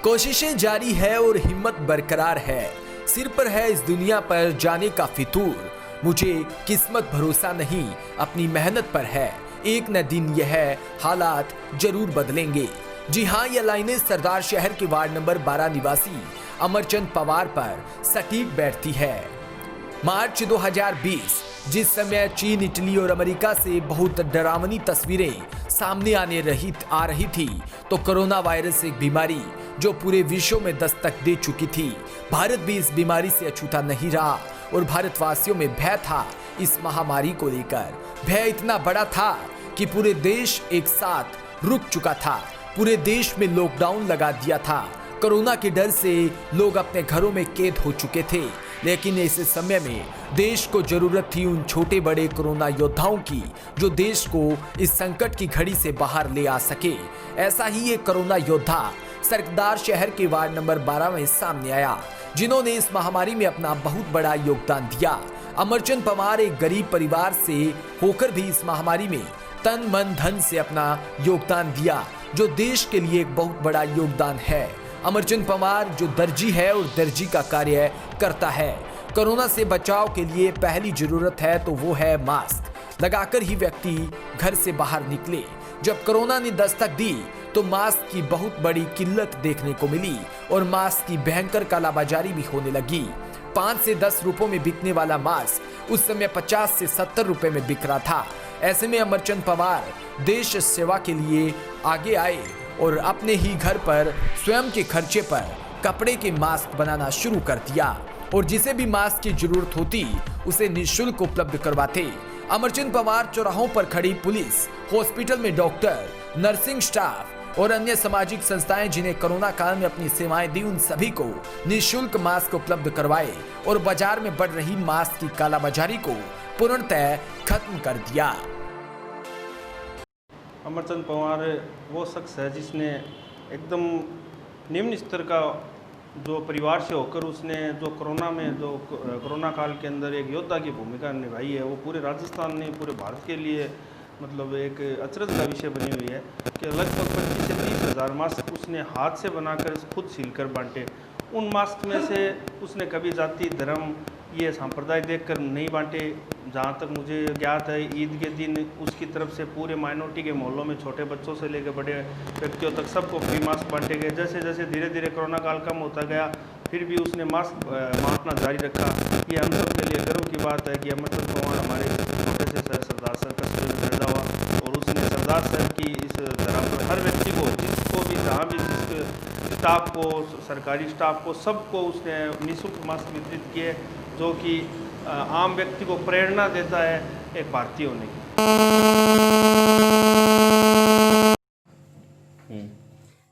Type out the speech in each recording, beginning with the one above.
कोशिशें जारी है और हिम्मत बरकरार है। सिर पर है इस दुनिया पर जाने का फितूर। मुझे किस्मत भरोसा नहीं, अपनी मेहनत पर है। एक न दिन यह हालात जरूर बदलेंगे। जी हाँ, यह लाइनें सरदार शहर के वार्ड नंबर 12 निवासी अमरचंद पवार पर सटीक बैठती है। मार्च 2020, जिस समय चीन, इटली और अमेरिका से बहुत डरावनी तस्वीरें सामने आ रही थी, तो कोरोना वायरस एक बीमारी जो पूरे विश्व में दस्तक दे चुकी थी। भारत भी इस बीमारी से अछूता नहीं रहा और भारतवासियों में भय था। इस महामारी को लेकर भय इतना बड़ा था कि पूरे देश एक साथ रुक चुका था। पूरे देश में लॉकडाउन लगा दिया था। कोरोना के डर से लोग अपने घरों में कैद हो चुके थे। लेकिन ऐसे समय में देश को जरूरत थी उन छोटे बड़े कोरोना योद्धाओं की जो देश को इस संकट की घड़ी से बाहर ले आ सके। ऐसा ही एक कोरोना योद्धा सरदार शहर के वार्ड नंबर 12 में सामने आया, जिन्होंने इस महामारी में अपना बहुत बड़ा योगदान दिया। अमरचंद पवार एक गरीब परिवार से होकर भी इस महामारी में तन मन धन से अपना योगदान दिया, जो देश के लिए एक बहुत बड़ा योगदान है। अमरचंद पवार जो दर्जी है और दर्जी का कार्य करता है। कोरोना से बचाव के लिए पहली जरूरत है तो वो है मास्क लगाकर ही व्यक्ति घर से बाहर निकले। जब कोरोना ने दस्तक दी तो मास्क की बहुत बड़ी किल्लत देखने को मिली और मास्क की भयंकर कालाबाजारी भी होने लगी। 5 से 10 रुपयों में बिकने वाला मास्क उस समय 50 से 70 रुपए में बिक रहा था। ऐसे में अमरचंद पवार देश सेवा के लिए आगे आए और अपने ही घर पर स्वयं के खर्चे पर कपड़े के मास्क बनाना शुरू कर दिया और जिसे भी मास्क की जरूरत होती उसे निःशुल्क उपलब्ध करवाते। अमरचंद पवार चौराहों पर खड़ी पुलिस, हॉस्पिटल में डॉक्टर, नर्सिंग स्टाफ और अन्य सामाजिक संस्थाएं जिन्हें कोरोना काल में अपनी सेवाएं दी, उन सभी को निःशुल्क मास्क उपलब्ध करवाए और बाजार में बढ़ रही मास्क की कालाबाजारी को पूर्णतः खत्म कर दिया। अमरचंद पवार वो शख्स है जिसने एकदम निम्न स्तर का जो परिवार से होकर उसने जो कोरोना काल के अंदर एक योद्धा की भूमिका निभाई है, वो पूरे राजस्थान ने, पूरे भारत के लिए मतलब एक अचरज का विषय बनी हुई है कि लगभग 25 से 30 हज़ार मास्क उसने हाथ से बनाकर खुद सिलकर बांटे। उन मास्क में से उसने कभी जाति, धर्म, ये सांप्रदाय देखकर नहीं बांटे। जहाँ तक मुझे ज्ञात है, ईद के दिन उसकी तरफ से पूरे माइनॉरिटी के मोहल्लों में छोटे बच्चों से लेकर बड़े व्यक्तियों तक सबको फ्री मास्क बांटे गए। जैसे जैसे धीरे धीरे कोरोना काल कम होता गया, फिर भी उसने मास्क बांटना जारी रखा। ये हम सब के लिए गर्व की बात है कि अमरचंद पवार हमारे छोटे से सर सरदार सर का पैदा हुआ और उसने सरदार सर की इस तरह पर हर व्यक्ति को, जिसको भी जहाँ भी जिस स्टाफ को, सरकारी स्टाफ को, सबको उसने निःशुल्क मास्क वितरित किए, जो कि आम व्यक्ति को प्रेरणा देता है एक भारतीय होने की।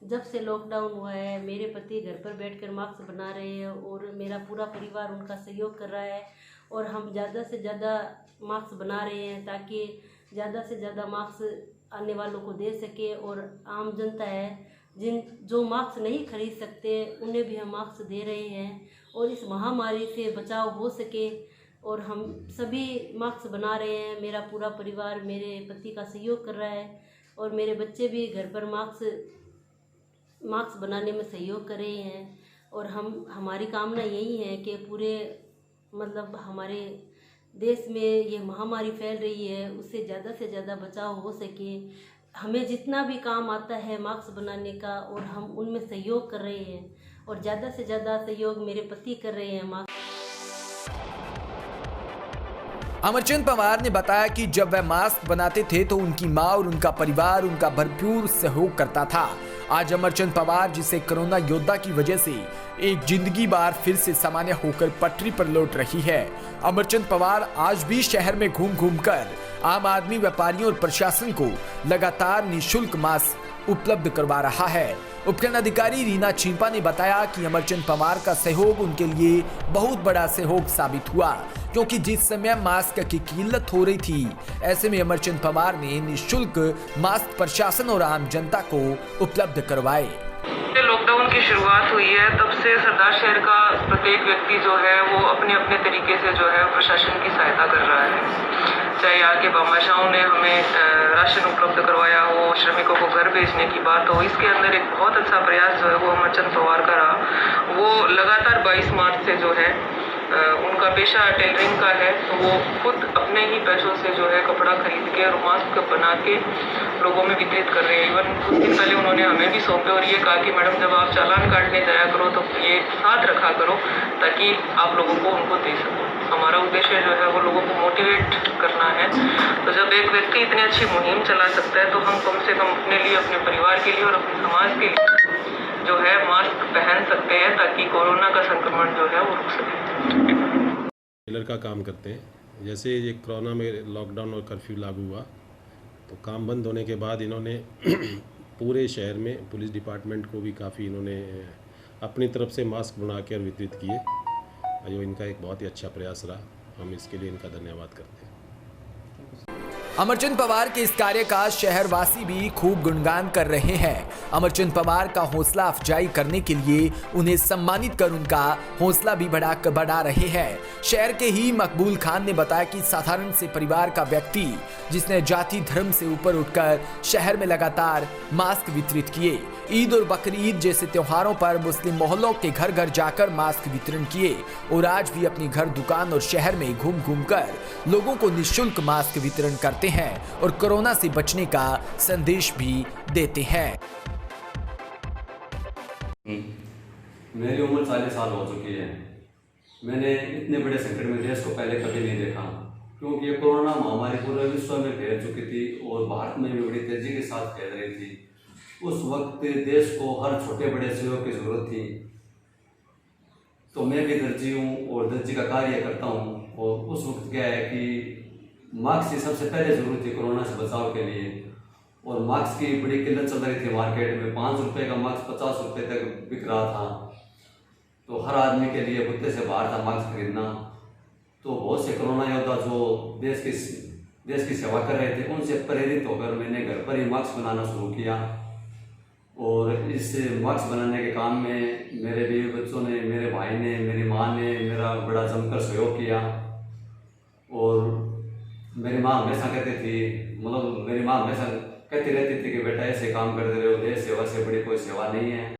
जब से लॉकडाउन हुआ है, मेरे पति घर पर बैठकर मास्क बना रहे हैं और मेरा पूरा परिवार उनका सहयोग कर रहा है और हम ज़्यादा से ज़्यादा मास्क बना रहे हैं ताकि ज़्यादा से ज़्यादा मास्क आने वालों को दे सके। और आम जनता है जो मास्क नहीं खरीद सकते उन्हें भी हम मास्क दे रहे हैं और इस महामारी से बचाव हो सके और हम सभी मास्क बना रहे हैं। मेरा पूरा परिवार मेरे पति का सहयोग कर रहा है और मेरे बच्चे भी घर पर मास्क बनाने में सहयोग कर रहे हैं और हमारी कामना यही है कि पूरे मतलब हमारे देश में ये महामारी फैल रही है, उससे ज़्यादा से ज़्यादा बचाव हो सके। हमें जितना भी काम आता है मास्क बनाने का और हम उनमें सहयोग कर रहे हैं और ज़्यादा से ज़्यादा सहयोग मेरे पति कर रहे हैं मास्क। अमरचंद पवार ने बताया कि जब वह मास्क बनाते थे तो उनकी मां और उनका परिवार उनका भरपूर सहयोग करता था। आज अमरचंद पवार, जिसे कोरोना योद्धा की वजह से एक जिंदगी बार फिर से सामान्य होकर पटरी पर लौट रही है, अमरचंद पवार आज भी शहर में घूम घूम कर आम आदमी, व्यापारियों और प्रशासन को लगातार निःशुल्क मास्क उपलब्ध करवा रहा है। उपखंड अधिकारी रीना छिंपा ने बताया कि अमरचंद पवार का सहयोग उनके लिए बहुत बड़ा सहयोग साबित हुआ, क्योंकि जिस समय मास्क की किल्लत हो रही थी, ऐसे में अमरचंद पवार ने निःशुल्क मास्क प्रशासन और आम जनता को उपलब्ध करवाए। लॉकडाउन की शुरुआत हुई है तब से सरदार शहर का प्रत्येक व्यक्ति जो है वो अपने अपने तरीके से जो है प्रशासन की सहायता कर रहा है। चाहे यहाँ के भामाशाहों ने हमें राशन उपलब्ध करवाया हो, श्रमिकों को घर भेजने की बात हो, इसके अंदर एक बहुत अच्छा प्रयास जो है वो अमरचंद पवार का रहा। वो लगातार 22 मार्च से जो है उनका पेशा टेलरिंग का है, तो वो खुद अपने ही पैसों से जो है कपड़ा खरीद के और मास्क बना के लोगों में वितरित कर रहे हैं। इवन कुछ दिन पहले उन्होंने हमें भी सौंपे और ये कहा कि मैडम जब आप चालान काटने जाया करो तो ये साथ रखा करो ताकि आप लोगों को उनको दे सको। हमारा उद्देश्य जो है वो लोगों को मोटिवेट करना है। तो जब एक व्यक्ति इतनी अच्छी मुहिम चला सकता है तो हम कम से कम अपने लिए, अपने परिवार के लिए और अपने समाज के लिए जो है मास्क पहन सकते हैं ताकि कोरोना का संक्रमण जो है वो रुक सके। टेलर का काम करते हैं। जैसे ये कोरोना में लॉकडाउन और कर्फ्यू लागू हुआ तो काम बंद होने के बाद इन्होंने पूरे शहर में पुलिस डिपार्टमेंट को भी काफ़ी इन्होंने अपनी तरफ से मास्क बना कर वितरित किए, जो इनका एक बहुत ही अच्छा प्रयास रहा। हम इसके लिए इनका धन्यवाद करते हैं। अमरचंद पवार के इस कार्य का शहरवासी भी खूब गुणगान कर रहे हैं। अमरचंद पवार का हौसला अफजाई करने के लिए उन्हें सम्मानित कर उनका हौसला भी बढ़ा रहे हैं। शहर के ही मकबूल खान ने बताया कि साधारण से परिवार का व्यक्ति जिसने जाति धर्म से ऊपर उठकर शहर में लगातार मास्क वितरित किए। ईद और बकरीद जैसे त्योहारों पर मुस्लिम मोहल्लों के घर घर जाकर मास्क वितरण किए और आज भी अपनी घर, दुकान और शहर में घूम घूम कर लोगों को निःशुल्क मास्क वितरण करते हैं और कोरोना से बचने का संदेश भी देते हैं। मेरी उम्र 40 साल हो चुकी है। मैंने इतने बड़े संकट में देश को पहले कभी नहीं देखा, क्योंकि ये कोरोना महामारी पूरे विश्व में फैल चुकी थी और भारत में भी बड़ी तेजी के साथ फैल रही थी। उस वक्त देश को हर छोटे बड़े सहयोग की जरूरत थी। तो मैं भी दर्जी हूँ और दर्जी का कार्य करता हूँ, और उस वक्त क्या है कि मास्क की सबसे पहले जरूरत थी कोरोना से बचाव के लिए, और मास्क की बड़ी किल्लत चल रही थी मार्केट में। 5 रुपये का मास्क 50 रुपये तक बिक रहा था, तो हर आदमी के लिए बुत्ते से बाहर था मास्क खरीदना। तो बहुत से कोरोना योद्धा जो देश की सेवा कर रहे थे, उनसे प्रेरित होकर मैंने घर पर ही मास्क बनाना शुरू किया। और इस मास्क बनाने के काम में मेरे बीवी बच्चों ने, मेरे भाई ने, मेरी माँ ने मेरा बड़ा जमकर सहयोग किया। और मेरी माँ हमेशा कहती थी, मेरी माँ हमेशा कहती रहती थी कि बेटा ऐसे काम करते रहो, देश सेवा से बड़ी कोई सेवा नहीं है।